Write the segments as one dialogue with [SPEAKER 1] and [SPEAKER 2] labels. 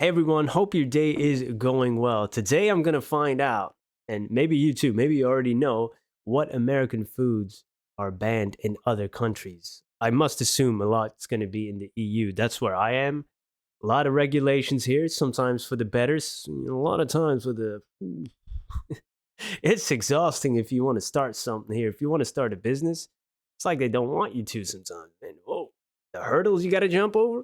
[SPEAKER 1] Hey everyone, hope your day is going well. Today I'm going to find out, and maybe you too, maybe you already know, what American foods are banned in other countries. I must assume a lot's going to be in the EU. That's where I am. A lot of regulations here, sometimes for the better, a lot of times for the. It's exhausting if you want to start something here. If you want to start a business, it's like they don't want you to sometimes. And whoa, the hurdles you got to jump over.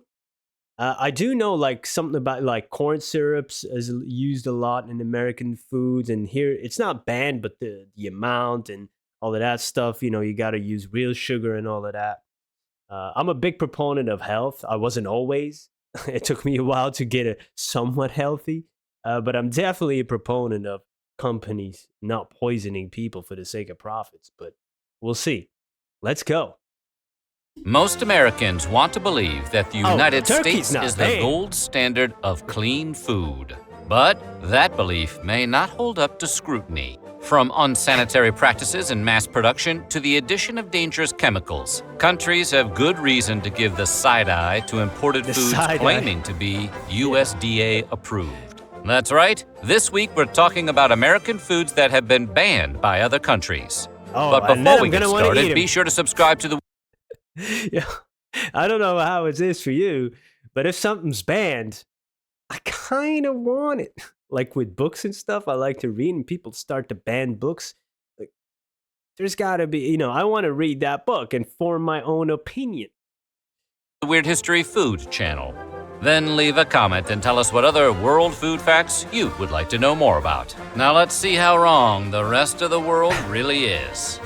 [SPEAKER 1] I do know like something about like corn syrups is used a lot in American foods, and here it's not banned, but the amount and all of that stuff. You got to use real sugar and all of that. I'm a big proponent of health. I wasn't always. It took me a while to get it somewhat healthy, but I'm definitely a proponent of companies not poisoning people for the sake of profits. But we'll see. Let's go.
[SPEAKER 2] Most Americans want to believe that the United
[SPEAKER 1] turkey's
[SPEAKER 2] States
[SPEAKER 1] not
[SPEAKER 2] is the
[SPEAKER 1] banned.
[SPEAKER 2] gold standard of clean food. But that belief may not hold up to scrutiny. From unsanitary practices in mass production to the addition of dangerous chemicals, countries have good reason to give the side eye to imported
[SPEAKER 1] The
[SPEAKER 2] foods
[SPEAKER 1] side eye.
[SPEAKER 2] claiming to be USDA approved. That's right. This week we're talking about American foods that have been banned by other countries.
[SPEAKER 1] Oh,
[SPEAKER 2] But
[SPEAKER 1] and then
[SPEAKER 2] before we
[SPEAKER 1] I'm
[SPEAKER 2] get
[SPEAKER 1] gonna want to eat
[SPEAKER 2] started,
[SPEAKER 1] 'em.
[SPEAKER 2] be sure to subscribe to the
[SPEAKER 1] Yeah, I don't know how it is for you, but if something's banned, I kind of want it. Like with books and stuff, I like to read, and people start to ban books. Like, there's got to be, I want to read that book and form my own opinion.
[SPEAKER 2] Weird History Food channel. Then leave a comment and tell us what other world food facts you would like to know more about. Now let's see how wrong the rest of the world really is.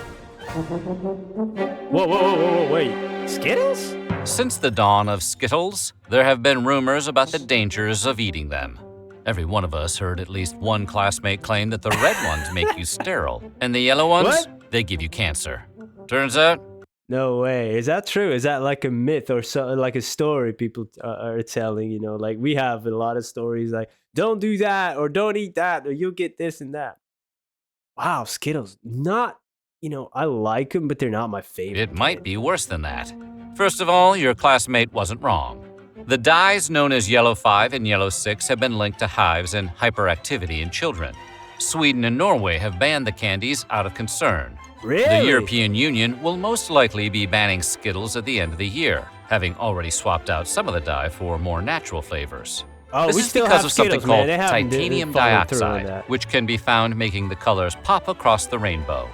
[SPEAKER 1] Whoa, wait. Skittles?
[SPEAKER 2] Since the dawn of Skittles, there have been rumors about the dangers of eating them. Every one of us heard at least one classmate claim that the red ones make you sterile, and the yellow ones, they give you cancer. Turns out,
[SPEAKER 1] No way. Is that true? Is that like a myth or so, like a story people are telling? Like we have a lot of stories like, don't do that or don't eat that or you'll get this and that. Wow, Skittles. Not, I like them, but they're not my favorite.
[SPEAKER 2] it might be worse than that. First of all, your classmate wasn't wrong. The dyes known as Yellow 5 and Yellow 6 have been linked to hives and hyperactivity in children. Sweden and Norway have banned the candies out of concern.
[SPEAKER 1] Really?
[SPEAKER 2] The European Union will most likely be banning Skittles at the end of the year, having already swapped out some of the dye for more natural flavors.
[SPEAKER 1] Oh,
[SPEAKER 2] This
[SPEAKER 1] we
[SPEAKER 2] is
[SPEAKER 1] still
[SPEAKER 2] because
[SPEAKER 1] have
[SPEAKER 2] of something
[SPEAKER 1] Skittles, man.
[SPEAKER 2] called
[SPEAKER 1] They haven't
[SPEAKER 2] titanium
[SPEAKER 1] followed through on
[SPEAKER 2] dioxide,
[SPEAKER 1] that.
[SPEAKER 2] which can be found making the colors pop across the rainbow.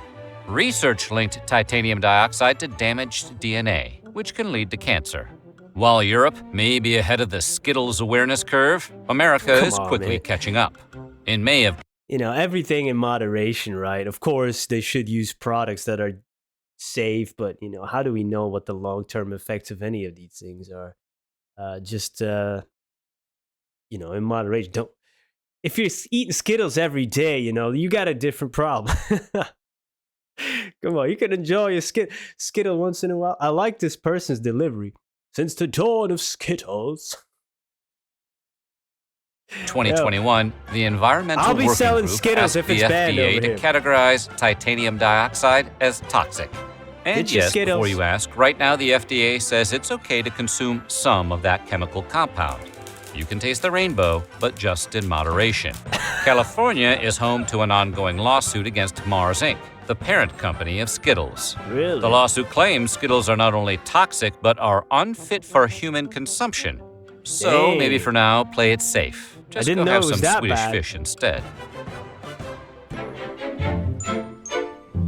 [SPEAKER 2] Research linked titanium dioxide to damaged DNA, which can lead to cancer. While Europe may be ahead of the Skittles awareness curve, America
[SPEAKER 1] Come
[SPEAKER 2] is
[SPEAKER 1] on,
[SPEAKER 2] quickly
[SPEAKER 1] man.
[SPEAKER 2] catching up. In May of
[SPEAKER 1] Everything in moderation, right? Of course, they should use products that are safe, but how do we know what the long-term effects of any of these things are? Just in moderation. Don't if you're eating Skittles every day, you got a different problem. Come on, you can enjoy a Skittle once in a while. I like this person's delivery. Since the dawn of Skittles.
[SPEAKER 2] 2021, the Environmental
[SPEAKER 1] I'll be
[SPEAKER 2] Working
[SPEAKER 1] selling
[SPEAKER 2] Group
[SPEAKER 1] Skittles
[SPEAKER 2] asked
[SPEAKER 1] if
[SPEAKER 2] the
[SPEAKER 1] it's banned
[SPEAKER 2] FDA
[SPEAKER 1] over
[SPEAKER 2] to
[SPEAKER 1] here.
[SPEAKER 2] categorize titanium dioxide as toxic. And
[SPEAKER 1] Get your
[SPEAKER 2] yes, before
[SPEAKER 1] Skittles.
[SPEAKER 2] you ask, right now the FDA says it's okay to consume some of that chemical compound. You can taste the rainbow, but just in moderation. California is home to an ongoing lawsuit against Mars Inc., the parent company of Skittles.
[SPEAKER 1] Really?
[SPEAKER 2] The lawsuit claims Skittles are not only toxic, but are unfit for human consumption. So
[SPEAKER 1] Dang.
[SPEAKER 2] maybe for now, play it safe. Just
[SPEAKER 1] didn't
[SPEAKER 2] go
[SPEAKER 1] know
[SPEAKER 2] have
[SPEAKER 1] it was
[SPEAKER 2] some
[SPEAKER 1] that
[SPEAKER 2] Swedish
[SPEAKER 1] bad.
[SPEAKER 2] fish instead.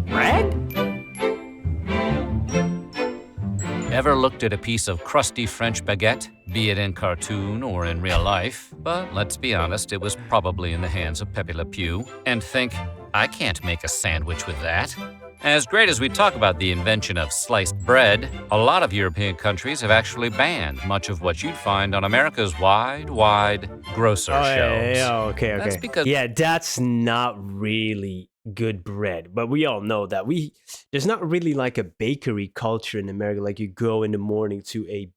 [SPEAKER 1] Red?
[SPEAKER 2] Ever looked at a piece of crusty French baguette, be it in cartoon or in real life, but let's be honest, it was probably in the hands of Pepe Le Pew, and think, I can't make a sandwich with that? As great as we talk about the invention of sliced bread, a lot of European countries have actually banned much of what you'd find on America's wide grocer shelves.
[SPEAKER 1] Okay.
[SPEAKER 2] That's because
[SPEAKER 1] that's not really good bread, but we all know that there's not really like a bakery culture in America. Like you go in the morning to a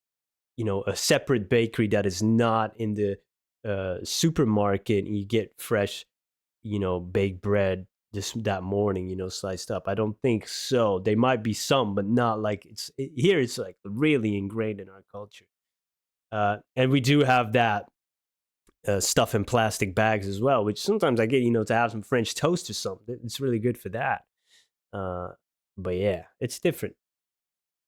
[SPEAKER 1] separate bakery that is not in the supermarket, and you get fresh, baked bread that morning, sliced up. I don't think so. There might be some, but not like here. It's like really ingrained in our culture, and we do have that stuff in plastic bags as well, which sometimes I get, to have some French toast or something. It's really good for that. But yeah, it's different.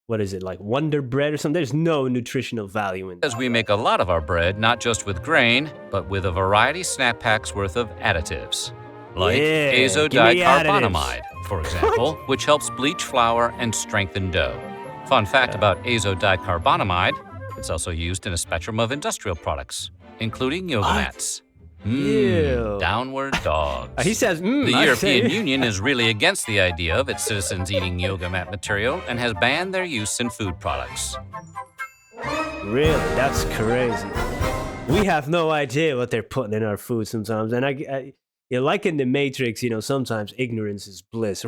[SPEAKER 1] What is it, like Wonder Bread or something? There's no nutritional value in that.
[SPEAKER 2] As we make a lot of our bread not just with grain, but with a variety snap packs worth of additives. Like
[SPEAKER 1] Yeah,
[SPEAKER 2] azo
[SPEAKER 1] give me
[SPEAKER 2] dicarbonamide, for example, which helps bleach flour and strengthen dough. Fun fact about azo dicarbonamide, it's also used in a spectrum of industrial products, including yoga
[SPEAKER 1] What?
[SPEAKER 2] mats.
[SPEAKER 1] Ew.
[SPEAKER 2] Downward dogs.
[SPEAKER 1] He says,
[SPEAKER 2] The
[SPEAKER 1] I
[SPEAKER 2] European
[SPEAKER 1] say-
[SPEAKER 2] Union is really against the idea of its citizens eating yoga mat material and has banned their use in food products.
[SPEAKER 1] Really? That's crazy. We have no idea what they're putting in our food sometimes. And like in the Matrix, sometimes ignorance is bliss.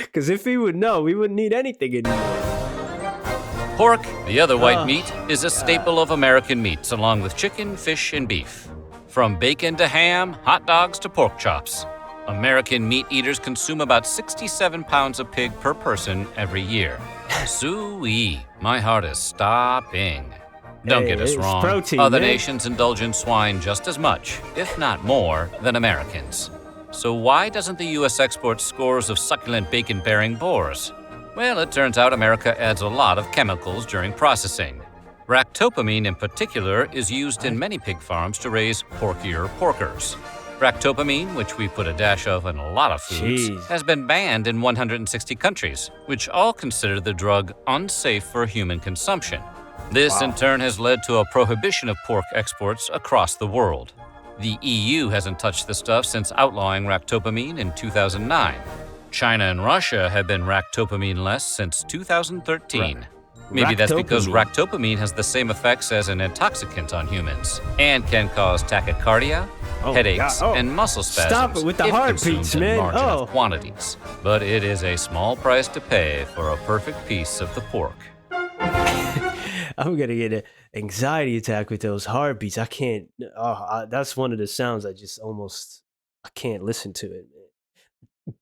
[SPEAKER 1] Because if we would know, we wouldn't need anything anymore.
[SPEAKER 2] Pork, the other white
[SPEAKER 1] Oh,
[SPEAKER 2] meat, is a staple of American meats, along with chicken, fish, and beef. From bacon to ham, hot dogs to pork chops. American meat eaters consume about 67 pounds of pig per person every year. Soo-wee, my heart is stopping. Don't
[SPEAKER 1] Hey,
[SPEAKER 2] get us
[SPEAKER 1] it's
[SPEAKER 2] wrong.
[SPEAKER 1] protein,
[SPEAKER 2] Other
[SPEAKER 1] man.
[SPEAKER 2] nations indulge in swine just as much, if not more, than Americans. So why doesn't the U.S. export scores of succulent bacon-bearing boars? Well, it turns out America adds a lot of chemicals during processing. Ractopamine in particular is used in many pig farms to raise porkier porkers. Ractopamine, which we put a dash of in a lot of foods,
[SPEAKER 1] Jeez.
[SPEAKER 2] has been banned in 160 countries, which all consider the drug unsafe for human consumption. This in turn has led to a prohibition of pork exports across the world. The EU hasn't touched the stuff since outlawing ractopamine in 2009. China and Russia have been ractopamine-less since 2013. Maybe that's because ractopamine has the same effects as an intoxicant on humans and can cause tachycardia,
[SPEAKER 1] Oh,
[SPEAKER 2] headaches,
[SPEAKER 1] God. Oh.
[SPEAKER 2] and muscle spasms
[SPEAKER 1] Stop it with the
[SPEAKER 2] if
[SPEAKER 1] heartbeats,
[SPEAKER 2] consumed in
[SPEAKER 1] man.
[SPEAKER 2] large
[SPEAKER 1] Oh.
[SPEAKER 2] enough quantities. But it is a small price to pay for a perfect piece of the pork.
[SPEAKER 1] I'm gonna get an anxiety attack with those heartbeats. I can't. That's one of the sounds I just almost. I can't listen to it, man.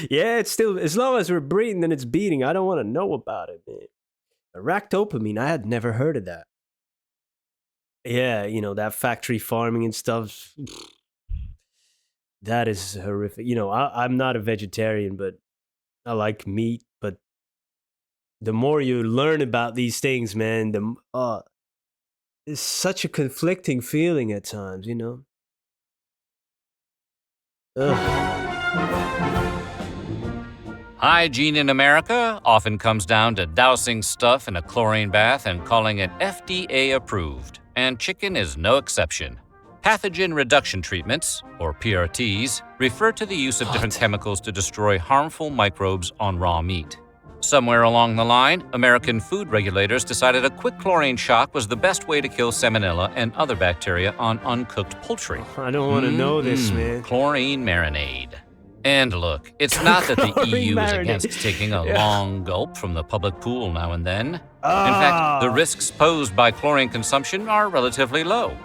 [SPEAKER 1] Yeah, it's still as long as we're breathing and it's beating. I don't want to know about it, man. Ractopamine, I had never heard of that. Yeah, that factory farming and stuff. That is horrific. I'm not a vegetarian, but I like meat. But the more you learn about these things, man, it's such a conflicting feeling at times, Ugh.
[SPEAKER 2] Hygiene in America often comes down to dousing stuff in a chlorine bath and calling it FDA approved, and chicken is no exception. Pathogen reduction treatments, or PRTs, refer to the use of different chemicals to destroy harmful microbes on raw meat. Somewhere along the line, American food regulators decided a quick chlorine shock was the best way to kill salmonella and other bacteria on uncooked poultry.
[SPEAKER 1] I don't want to know this, man.
[SPEAKER 2] Chlorine marinade. And look, it's not that the
[SPEAKER 1] Chlorine
[SPEAKER 2] EU is
[SPEAKER 1] marinade.
[SPEAKER 2] against taking a
[SPEAKER 1] Yeah.
[SPEAKER 2] long gulp from the public pool now and then. In
[SPEAKER 1] Ah.
[SPEAKER 2] fact, the risks posed by chlorine consumption are relatively low.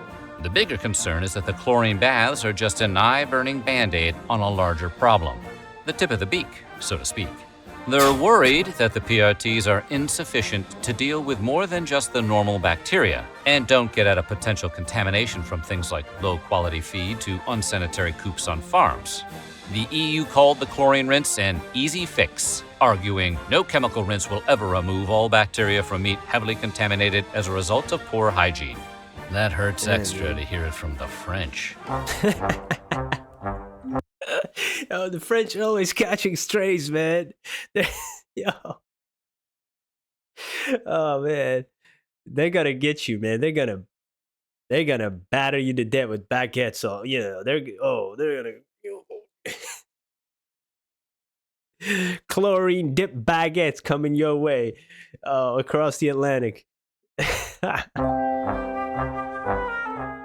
[SPEAKER 2] The bigger concern is that the chlorine baths are just an eye-burning Band-Aid on a larger problem. The tip of the beak, so to speak. They're worried that the PRTs are insufficient to deal with more than just the normal bacteria and don't get at a potential contamination from things like low-quality feed to unsanitary coops on farms. The EU called the chlorine rinse an easy fix, arguing no chemical rinse will ever remove all bacteria from meat heavily contaminated as a result of poor hygiene. That hurts extra to hear it from the French.
[SPEAKER 1] Oh, the French are always catching strays, man. Yo. Oh man, they're gonna get you, man. They're gonna batter you to death with baguettes. So they're gonna chlorine dip baguettes coming your way across the Atlantic.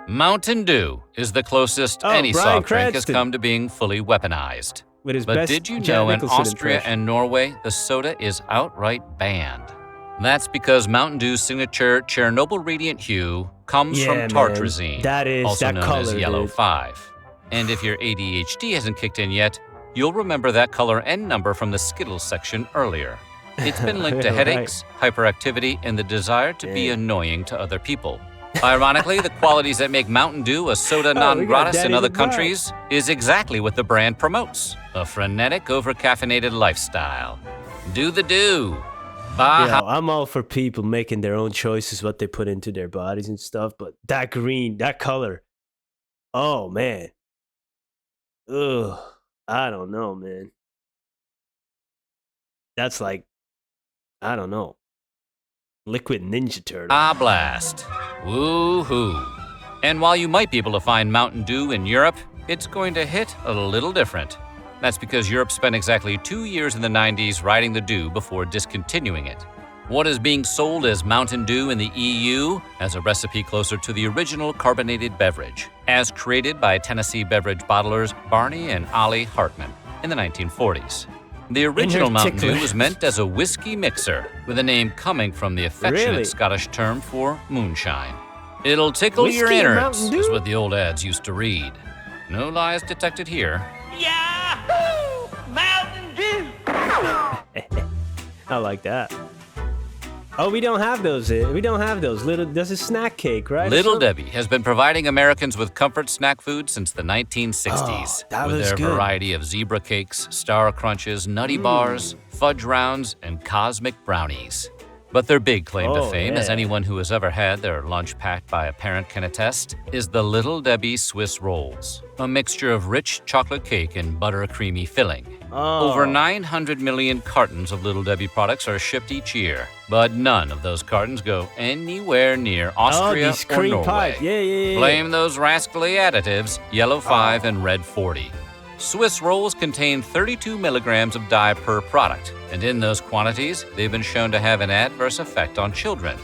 [SPEAKER 2] Mountain Dew is the closest
[SPEAKER 1] Oh,
[SPEAKER 2] any
[SPEAKER 1] Bryan
[SPEAKER 2] soft drink has
[SPEAKER 1] Cranston.
[SPEAKER 2] come to being fully weaponized.
[SPEAKER 1] With his
[SPEAKER 2] But
[SPEAKER 1] best
[SPEAKER 2] did you
[SPEAKER 1] Jack
[SPEAKER 2] know in
[SPEAKER 1] Nicholson
[SPEAKER 2] Austria
[SPEAKER 1] impression.
[SPEAKER 2] and Norway, the soda is outright banned? That's because Mountain Dew's signature Chernobyl Radiant Hue comes
[SPEAKER 1] Yeah,
[SPEAKER 2] from
[SPEAKER 1] man.
[SPEAKER 2] tartrazine,
[SPEAKER 1] That is
[SPEAKER 2] also
[SPEAKER 1] that
[SPEAKER 2] known
[SPEAKER 1] color,
[SPEAKER 2] as Yellow
[SPEAKER 1] dude.
[SPEAKER 2] 5. And if your ADHD hasn't kicked in yet, you'll remember that color and number from the Skittles section earlier. It's been linked to
[SPEAKER 1] Right.
[SPEAKER 2] headaches, hyperactivity, and the desire to be
[SPEAKER 1] Yeah.
[SPEAKER 2] annoying to other people. Ironically, the qualities that make Mountain Dew a soda non
[SPEAKER 1] we got
[SPEAKER 2] gratis in
[SPEAKER 1] Danny
[SPEAKER 2] other
[SPEAKER 1] the Bright.
[SPEAKER 2] countries is exactly what the brand promotes: a frenetic, over-caffeinated lifestyle. Do the do. Baja.
[SPEAKER 1] I'm all for people making their own choices, what they put into their bodies and stuff. But that green, that color, oh man, ugh, I don't know, man. That's like, I don't know, liquid Ninja Turtle.
[SPEAKER 2] Blast. Woo-hoo. And while you might be able to find Mountain Dew in Europe, it's going to hit a little different. That's because Europe spent exactly 2 years in the 90s riding the dew before discontinuing it. What is being sold as Mountain Dew in the EU as a recipe closer to the original carbonated beverage, as created by Tennessee beverage bottlers Barney and Ollie Hartman in the 1940s. The original Mountain Dew was meant as a whiskey mixer, with a name coming from the affectionate
[SPEAKER 1] Really?
[SPEAKER 2] Scottish term for moonshine. It'll tickle your
[SPEAKER 1] Whiskey and
[SPEAKER 2] innards,
[SPEAKER 1] Mountain
[SPEAKER 2] is
[SPEAKER 1] Dew?
[SPEAKER 2] what the old ads used to read. No lies detected here.
[SPEAKER 3] Yahoo! Mountain Dew!
[SPEAKER 1] I like that. Oh, we don't have those. We don't have those. This is snack cake, right?
[SPEAKER 2] Little
[SPEAKER 1] So-
[SPEAKER 2] Debbie has been providing Americans with comfort snack food since the 1960s,
[SPEAKER 1] Oh, that
[SPEAKER 2] with
[SPEAKER 1] looks
[SPEAKER 2] their
[SPEAKER 1] good.
[SPEAKER 2] variety of zebra cakes, star crunches, nutty bars, fudge rounds, and cosmic brownies. But their big claim to
[SPEAKER 1] Oh,
[SPEAKER 2] fame, as
[SPEAKER 1] yeah.
[SPEAKER 2] anyone who has ever had their lunch packed by a parent can attest, is the Little Debbie Swiss Rolls, a mixture of rich chocolate cake and butter-creamy filling.
[SPEAKER 1] Oh.
[SPEAKER 2] Over 900 million cartons of Little Debbie products are shipped each year, but none of those cartons go anywhere near Austria
[SPEAKER 1] these
[SPEAKER 2] or
[SPEAKER 1] cream
[SPEAKER 2] Norway.
[SPEAKER 1] pies. Yeah.
[SPEAKER 2] Blame those rascally additives, Yellow 5 and Red 40. Swiss rolls contain 32 milligrams of dye per product, and in those quantities, they've been shown to have an adverse effect on children.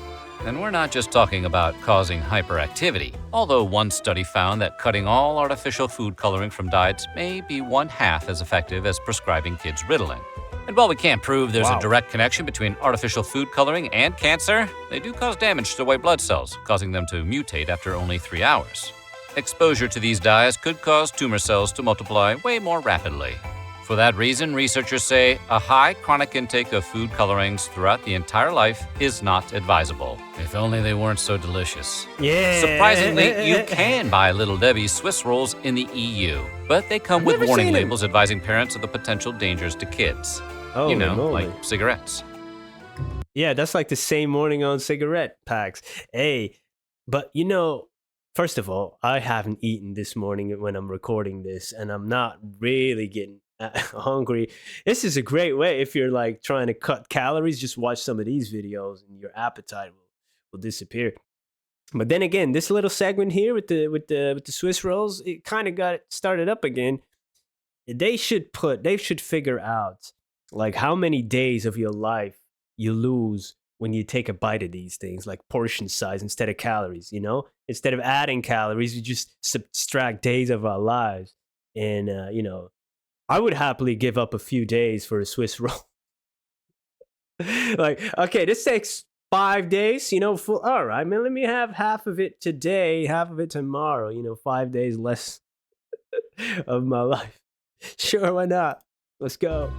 [SPEAKER 2] And we're not just talking about causing hyperactivity, although one study found that cutting all artificial food coloring from diets may be 1/2 as effective as prescribing kids Ritalin. And while we can't prove there's
[SPEAKER 1] Wow.
[SPEAKER 2] a direct connection between artificial food coloring and cancer, they do cause damage to white blood cells, causing them to mutate after only 3 hours. Exposure to these dyes could cause tumor cells to multiply way more rapidly. For that reason, researchers say a high chronic intake of food colorings throughout the entire life is not advisable. If only they weren't so delicious.
[SPEAKER 1] Yeah.
[SPEAKER 2] Surprisingly, you can buy Little Debbie's Swiss rolls in the EU, but they come
[SPEAKER 1] I've
[SPEAKER 2] with
[SPEAKER 1] never
[SPEAKER 2] warning
[SPEAKER 1] seen 'em.
[SPEAKER 2] labels advising parents of the potential dangers to kids.
[SPEAKER 1] Oh,
[SPEAKER 2] You know,
[SPEAKER 1] moly.
[SPEAKER 2] like cigarettes.
[SPEAKER 1] Yeah, that's like the same warning on cigarette packs. Hey, but first of all, I haven't eaten this morning when I'm recording this, and I'm not really getting hungry. This is a great way if you're like trying to cut calories. Just watch some of these videos, and your appetite will disappear. But then again, this little segment here with the Swiss rolls, it kind of got started up again. They should figure out like how many days of your life you lose when you take a bite of these things, like portion size instead of calories, Instead of adding calories, you just subtract days of our lives. And, I would happily give up a few days for a Swiss roll. Like, okay, this takes 5 days, all right, man, let me have half of it today, half of it tomorrow, 5 days less of my life. Sure, why not? Let's go.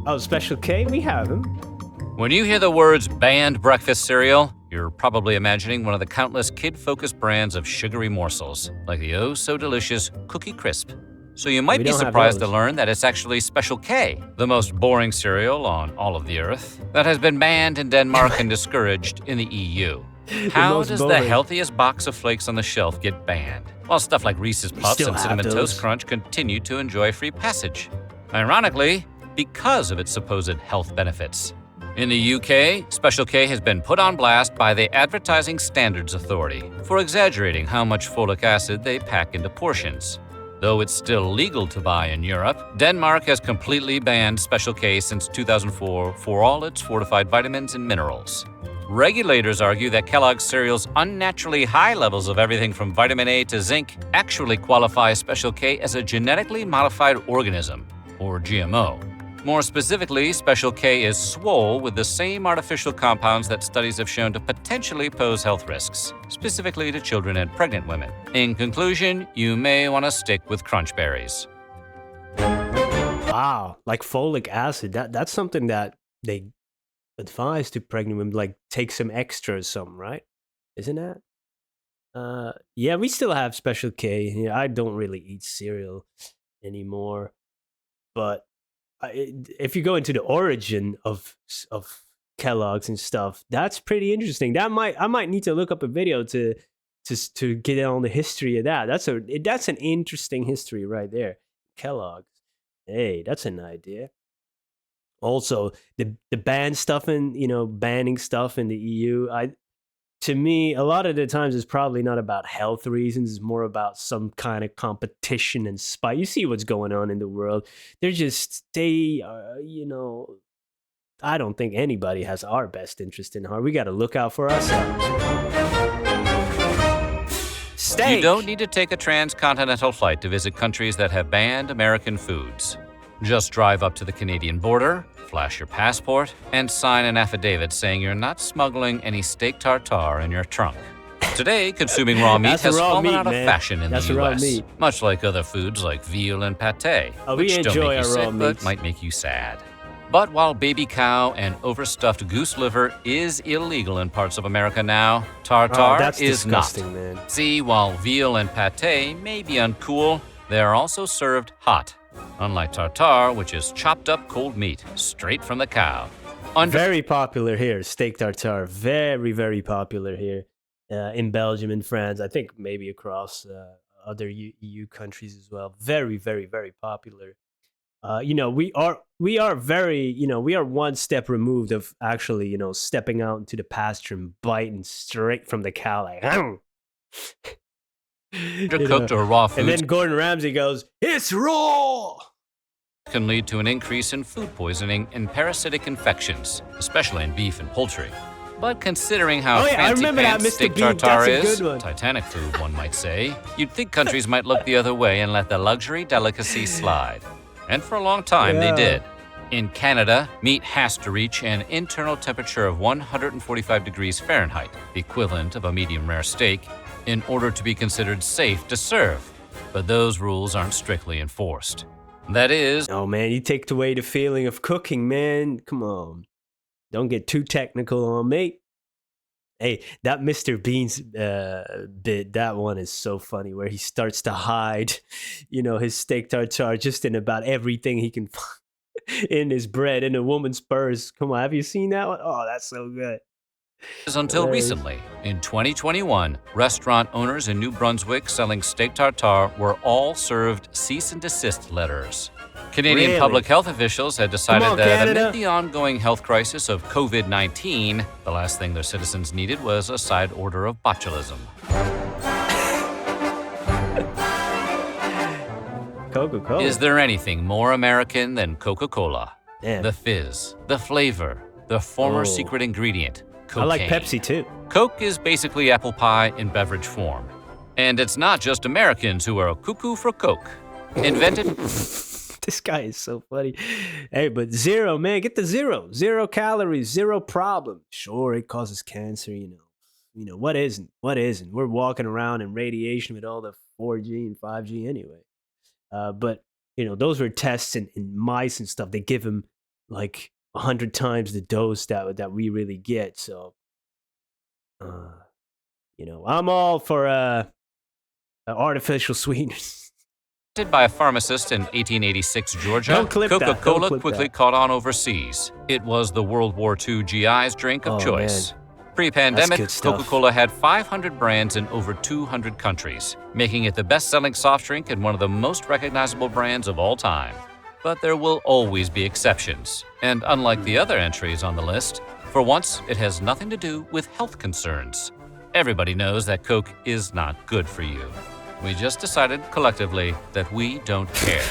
[SPEAKER 1] Oh, Special K, we have him.
[SPEAKER 2] When you hear the words banned breakfast cereal, you're probably imagining one of the countless kid-focused brands of sugary morsels, like the oh-so-delicious Cookie Crisp. So you might
[SPEAKER 1] We
[SPEAKER 2] be
[SPEAKER 1] don't have
[SPEAKER 2] surprised to
[SPEAKER 1] those.
[SPEAKER 2] learn that it's actually Special K, the most boring cereal on all of the earth, that has been banned in Denmark and discouraged in the EU. How
[SPEAKER 1] most
[SPEAKER 2] does the
[SPEAKER 1] boring.
[SPEAKER 2] healthiest box of flakes on the shelf get banned, while stuff like Reese's Puffs
[SPEAKER 1] still
[SPEAKER 2] and
[SPEAKER 1] have
[SPEAKER 2] Cinnamon
[SPEAKER 1] those.
[SPEAKER 2] Toast Crunch continue to enjoy free passage? Ironically, because of its supposed health benefits. In the UK, Special K has been put on blast by the Advertising Standards Authority for exaggerating how much folic acid they pack into portions. Though it's still legal to buy in Europe, Denmark has completely banned Special K since 2004 for all its fortified vitamins and minerals. Regulators argue that Kellogg's cereal's unnaturally high levels of everything from vitamin A to zinc actually qualify Special K as a genetically modified organism, or GMO. More specifically, Special K is swole with the same artificial compounds that studies have shown to potentially pose health risks, specifically to children and pregnant women. In conclusion, you may want to stick with Crunch Berries.
[SPEAKER 1] Wow, like folic acid. That's something that they advise to pregnant women, like take some extra or something, right? Isn't that? Yeah, we still have Special K. Yeah, I don't really eat cereal anymore, but if you go into the origin of Kellogg's and stuff, that's pretty interesting. I might need to look up a video to get on the history of that. That's an interesting history right there. Kellogg's. Hey, that's an idea. Also, the ban stuff and banning stuff in the EU. To me, a lot of the times it's probably not about health reasons. It's more about some kind of competition and spite. You see what's going on in the world. I don't think anybody has our best interest in heart. We got to look out for ourselves. Steak.
[SPEAKER 2] You don't need to take a transcontinental flight to visit countries that have banned American foods. Just drive up to the Canadian border, flash your passport, and sign an affidavit saying you're not smuggling any steak tartare in your trunk. Today, consuming raw meat has fallen out of fashion in the U.S., much like other foods like veal and pâté, which don't make you sick but might make you sad. But while baby cow and overstuffed goose liver is illegal in parts of America now, tartare is not.
[SPEAKER 1] Man.
[SPEAKER 2] See, while veal and pâté may be uncool, they are also served hot. Unlike tartare, which is chopped up cold meat, straight from the cow.
[SPEAKER 1] Very popular here, steak tartare. Very, very popular here in Belgium and France. I think maybe across other EU countries as well. Very, very, very popular. We are very, we are one step removed of actually, stepping out into the pasture and biting straight from the cow, like,
[SPEAKER 2] cooked or raw foods.
[SPEAKER 1] And then Gordon Ramsay goes, "It's raw."
[SPEAKER 2] Can lead to an increase in food poisoning and parasitic infections, especially in beef and poultry. But considering how fancy-pants steak tartare is, Titanic food, one might say, you'd think countries might look the other way and let the luxury delicacy slide. And for a long time, they did. In Canada, meat has to reach an internal temperature of 145 degrees Fahrenheit, the equivalent of a medium-rare steak, in order to be considered safe to serve. But those rules aren't strictly enforced. That is...
[SPEAKER 1] Oh, man, you take away the feeling of cooking, man. Come on. Don't get too technical on me. Hey, that Mr. Bean's bit, that one is so funny, where he starts to hide, his steak tartare just in about everything he can find in his bread, in a woman's purse. Come on, have you seen that one? Oh, that's so good.
[SPEAKER 2] Until recently, in 2021, restaurant owners in New Brunswick selling steak tartare were all served cease and desist letters. Canadian public health officials had decided that amid the ongoing health crisis of COVID-19, the last thing their citizens needed was a side order of botulism.
[SPEAKER 1] Coca-Cola.
[SPEAKER 2] Is there anything more American than Coca-Cola?
[SPEAKER 1] Damn.
[SPEAKER 2] The fizz, the flavor, the former secret ingredient, cocaine.
[SPEAKER 1] I like Pepsi too.
[SPEAKER 2] Coke is basically apple pie in beverage form. And it's not just Americans who are cuckoo for Coke. Invented...
[SPEAKER 1] This guy is so funny. Hey, but zero, man, get the zero. 0 calories, 0 problem. Sure, it causes cancer, what isn't? What isn't? We're walking around in radiation with all the 4G and 5G anyway. But, those were tests in mice and stuff. They give them like 100 times the dose that we really get. So, I'm all for artificial sweeteners.
[SPEAKER 2] By a pharmacist in 1886 Georgia, Coca-Cola quickly caught on overseas. It was the World War II GI's drink of choice.
[SPEAKER 1] Man.
[SPEAKER 2] Pre-pandemic, Coca-Cola had 500 brands in over 200 countries, making it the best-selling soft drink and one of the most recognizable brands of all time. But there will always be exceptions. And unlike the other entries on the list, for once, it has nothing to do with health concerns. Everybody knows that Coke is not good for you. We just decided collectively that we don't care.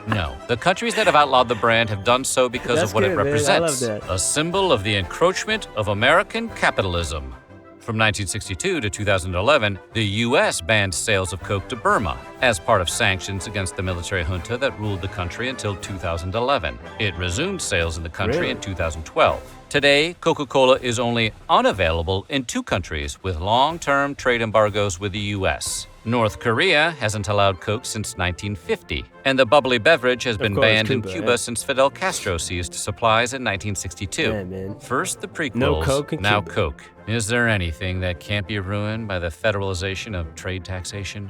[SPEAKER 2] No, the countries that have outlawed the brand have done so because of what it represents, a symbol of the encroachment of American capitalism. From 1962 to 2011, the U.S. banned sales of Coke to Burma as part of sanctions against the military junta that ruled the country until 2011. It resumed sales in the country in 2012. Today, Coca-Cola is only unavailable in 2 countries with long-term trade embargoes with the U.S., North Korea hasn't allowed Coke since 1950, and the bubbly beverage has been
[SPEAKER 1] course,
[SPEAKER 2] banned in
[SPEAKER 1] Cuba,
[SPEAKER 2] Cuba
[SPEAKER 1] yeah.
[SPEAKER 2] since Fidel Castro seized supplies in 1962.
[SPEAKER 1] Yeah, man.
[SPEAKER 2] First the prequels,
[SPEAKER 1] No Coke in
[SPEAKER 2] now
[SPEAKER 1] Cuba.
[SPEAKER 2] Coke. Is there anything that can't be ruined by the federalization of trade taxation?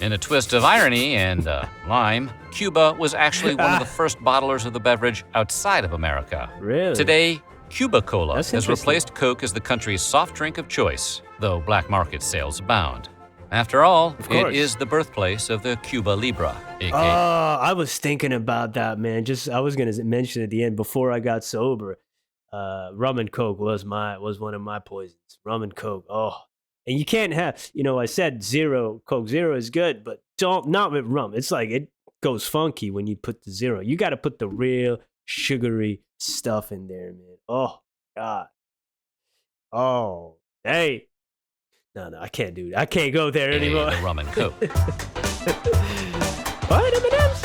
[SPEAKER 2] In a twist of irony and lime, Cuba was actually one of the first bottlers of the beverage outside of America.
[SPEAKER 1] Really?
[SPEAKER 2] Today, Cuba Cola
[SPEAKER 1] That's
[SPEAKER 2] has
[SPEAKER 1] interesting.
[SPEAKER 2] replaced Coke as the country's soft drink of choice, though black market sales abound. After all, it
[SPEAKER 1] course.
[SPEAKER 2] is the birthplace of the Cuba Libre, aka
[SPEAKER 1] Oh, I was thinking about that, man. I was gonna mention at the end before I got sober. Rum and Coke was one of my poisons. Rum and Coke. Oh, and you can't have. I said zero. Coke Zero is good, but not with rum. It's like it goes funky when you put the zero. You got to put the real sugary stuff in there, man. Oh God. Oh, hey. No, I can't do that. I can't go there anymore.
[SPEAKER 2] the rum and Coke.
[SPEAKER 1] What, M&Ms?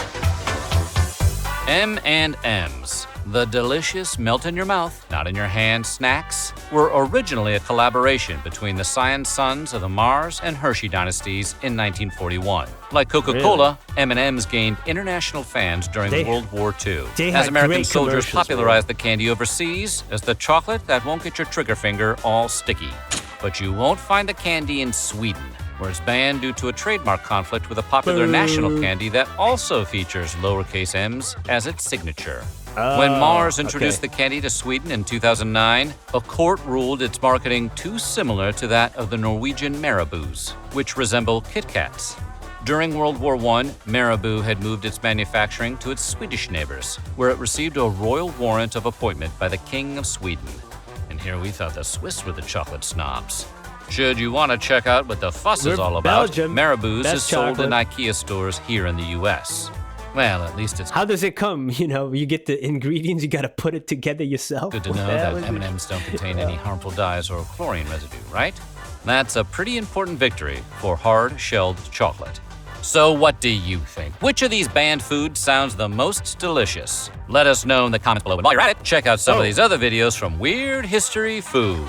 [SPEAKER 2] M&M's, the delicious melt-in-your-mouth, not-in-your-hand snacks, were originally a collaboration between the Scion sons of the Mars and Hershey dynasties in 1941. Like Coca-Cola, M&M's gained international fans during
[SPEAKER 1] They-
[SPEAKER 2] World War II,
[SPEAKER 1] they
[SPEAKER 2] as
[SPEAKER 1] had
[SPEAKER 2] American
[SPEAKER 1] great
[SPEAKER 2] soldiers
[SPEAKER 1] commercials,
[SPEAKER 2] popularized the candy overseas as the chocolate that won't get your trigger finger all sticky. But you won't find the candy in Sweden, where it's banned due to a trademark conflict with a popular
[SPEAKER 1] Boo.
[SPEAKER 2] national candy that also features lowercase m's as its signature. When Mars introduced the candy to Sweden in 2009, a court ruled its marketing too similar to that of the Norwegian Marabous, which resemble Kit Kats. During World War I, Marabou had moved its manufacturing to its Swedish neighbors, where it received a royal warrant of appointment by the King of Sweden. And here we thought the Swiss were the chocolate snobs. Should you want to check out what the fuss is
[SPEAKER 1] We're
[SPEAKER 2] all about,
[SPEAKER 1] Belgium.
[SPEAKER 2] Marabou's
[SPEAKER 1] Best
[SPEAKER 2] is sold in
[SPEAKER 1] chocolate.
[SPEAKER 2] IKEA stores here in the US. Well, at least it's
[SPEAKER 1] How does it come? You get the ingredients, you got to put it together yourself.
[SPEAKER 2] good to
[SPEAKER 1] What
[SPEAKER 2] know
[SPEAKER 1] the hell
[SPEAKER 2] that
[SPEAKER 1] is it?
[SPEAKER 2] M&Ms don't contain any harmful dyes or chlorine residue, right? That's a pretty important victory for hard-shelled chocolate. So what do you think? Which of these banned foods sounds the most delicious? Let us know in the comments below. And while you're at it, check out some of these other videos from Weird History Food.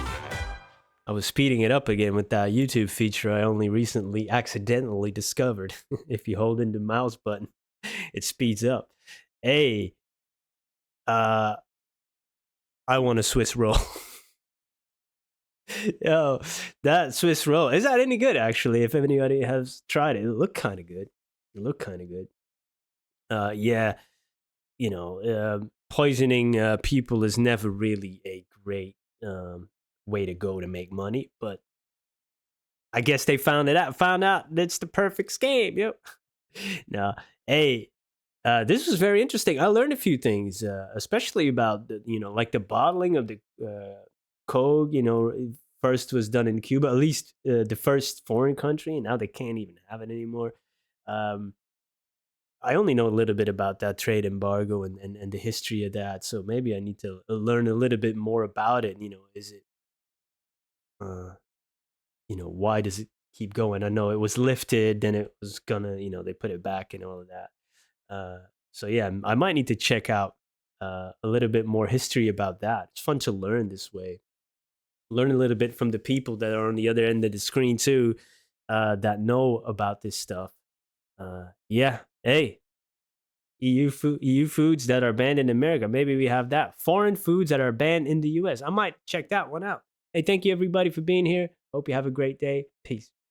[SPEAKER 1] I was speeding it up again with that YouTube feature I only recently accidentally discovered. If you hold in the mouse button, it speeds up. Hey, I want a Swiss roll. Yo, that Swiss roll, is that any good actually? If anybody has tried it, it looked kind of good. Yeah, poisoning people is never really a great way to go to make money, but I guess they found out that's the perfect scam. Yep. No, hey, this was very interesting. I learned a few things, especially about like the bottling of the Coke. First was done in Cuba, at least the first foreign country, and now they can't even have it anymore. I only know a little bit about that trade embargo and the history of that, so maybe I need to learn a little bit more about it. Is it, why does it keep going? I know it was lifted, then it was gonna, they put it back and all of that. So yeah, I might need to check out a little bit more history about that. It's fun to learn this way. Learn a little bit from the people that are on the other end of the screen too, that know about this stuff. Yeah, hey, EU foods that are banned in America. Maybe we have that. Foreign foods that are banned in the US. I might check that one out. Hey, thank you everybody for being here. Hope you have a great day. Peace.